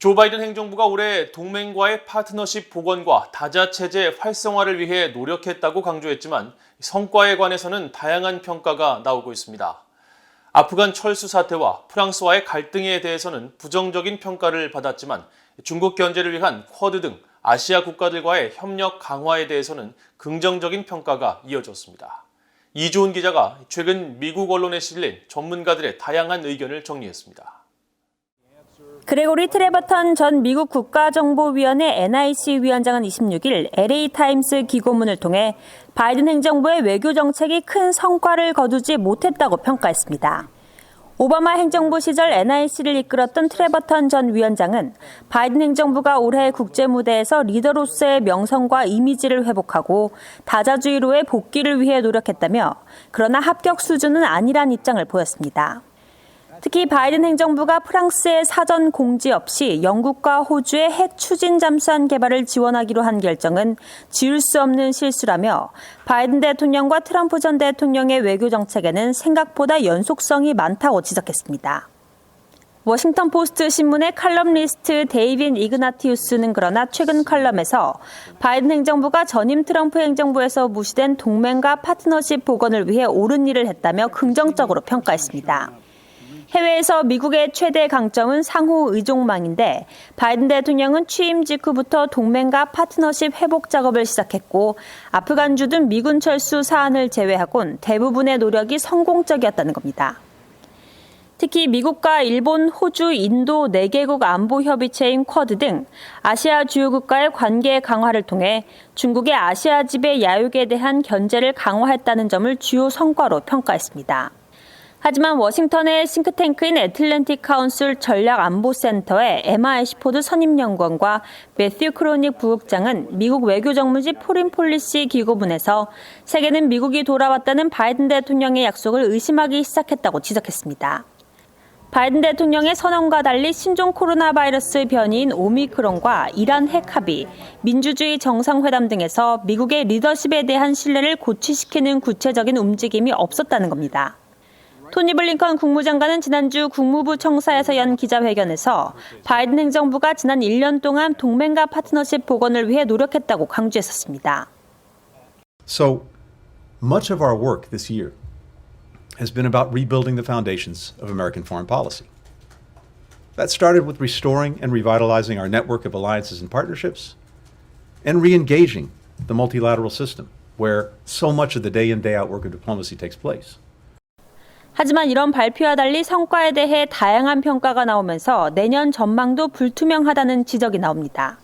조 바이든 행정부가 올해 동맹과의 파트너십 복원과 다자체제 활성화를 위해 노력했다고 강조했지만 성과에 관해서는 다양한 평가가 나오고 있습니다. 아프간 철수 사태와 프랑스와의 갈등에 대해서는 부정적인 평가를 받았지만 중국 견제를 위한 쿼드 등 아시아 국가들과의 협력 강화에 대해서는 긍정적인 평가가 이어졌습니다. 이주훈 기자가 최근 미국 언론에 실린 전문가들의 다양한 의견을 정리했습니다. 그레고리 트레버턴 전 미국 국가정보위원회 NIC 위원장은 26일 LA타임스 기고문을 통해 바이든 행정부의 외교 정책이 큰 성과를 거두지 못했다고 평가했습니다. 오바마 행정부 시절 NIC를 이끌었던 트레버턴 전 위원장은 바이든 행정부가 올해 국제 무대에서 리더로서의 명성과 이미지를 회복하고 다자주의로의 복귀를 위해 노력했다며 그러나 합격 수준은 아니란 입장을 보였습니다. 특히 바이든 행정부가 프랑스의 사전 공지 없이 영국과 호주의 핵 추진 잠수함 개발을 지원하기로 한 결정은 지울 수 없는 실수라며 바이든 대통령과 트럼프 전 대통령의 외교 정책에는 생각보다 연속성이 많다고 지적했습니다. 워싱턴 포스트 신문의 칼럼니스트 데이빈 이그나티우스는 그러나 최근 칼럼에서 바이든 행정부가 전임 트럼프 행정부에서 무시된 동맹과 파트너십 복원을 위해 옳은 일을 했다며 긍정적으로 평가했습니다. 해외에서 미국의 최대 강점은 상호 의존망인데 바이든 대통령은 취임 직후부터 동맹과 파트너십 회복 작업을 시작했고 아프간주 등 미군 철수 사안을 제외하곤 대부분의 노력이 성공적이었다는 겁니다. 특히 미국과 일본, 호주, 인도 4개국 안보협의체인 쿼드 등 아시아 주요 국가의 관계 강화를 통해 중국의 아시아 지배 야욕에 대한 견제를 강화했다는 점을 주요 성과로 평가했습니다. 하지만 워싱턴의 싱크탱크인 애틀랜틱 카운슬 전략안보센터의 에마 애시포드 선임연구원과 매튜 크로닉 부국장은 미국 외교정무지 포린 폴리시 기고문에서 세계는 미국이 돌아왔다는 바이든 대통령의 약속을 의심하기 시작했다고 지적했습니다. 바이든 대통령의 선언과 달리 신종 코로나 바이러스 변이인 오미크론과 이란 핵 합의, 민주주의 정상회담 등에서 미국의 리더십에 대한 신뢰를 고취시키는 구체적인 움직임이 없었다는 겁니다. 토니 블링컨 국무장관은 지난주 국무부 청사에서 연 기자회견에서 바이든 행정부가 지난 1년 동안 동맹과 파트너십 복원을 위해 노력했다고 강조했었습니다. So much of our work this year has been about rebuilding the foundations of American foreign policy. That started with restoring and revitalizing our network of alliances and partnerships and re-engaging the multilateral system where so much of the day in, day out work of diplomacy takes place. 하지만 이런 발표와 달리 성과에 대해 다양한 평가가 나오면서 내년 전망도 불투명하다는 지적이 나옵니다.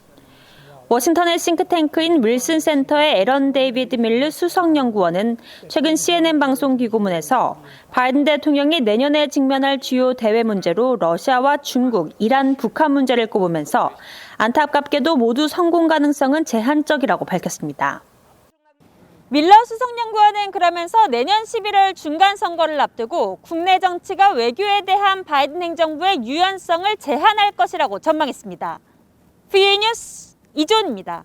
워싱턴의 싱크탱크인 윌슨 센터의 에런 데이비드 밀르 수석연구원은 최근 CNN 방송 기고문에서 바이든 대통령이 내년에 직면할 주요 대외 문제로 러시아와 중국, 이란, 북한 문제를 꼽으면서 안타깝게도 모두 성공 가능성은 제한적이라고 밝혔습니다. 밀러 수석연구원은 그러면서 내년 11월 중간선거를 앞두고 국내 정치가 외교에 대한 바이든 행정부의 유연성을 제한할 것이라고 전망했습니다. VA 뉴스 이주훈입니다.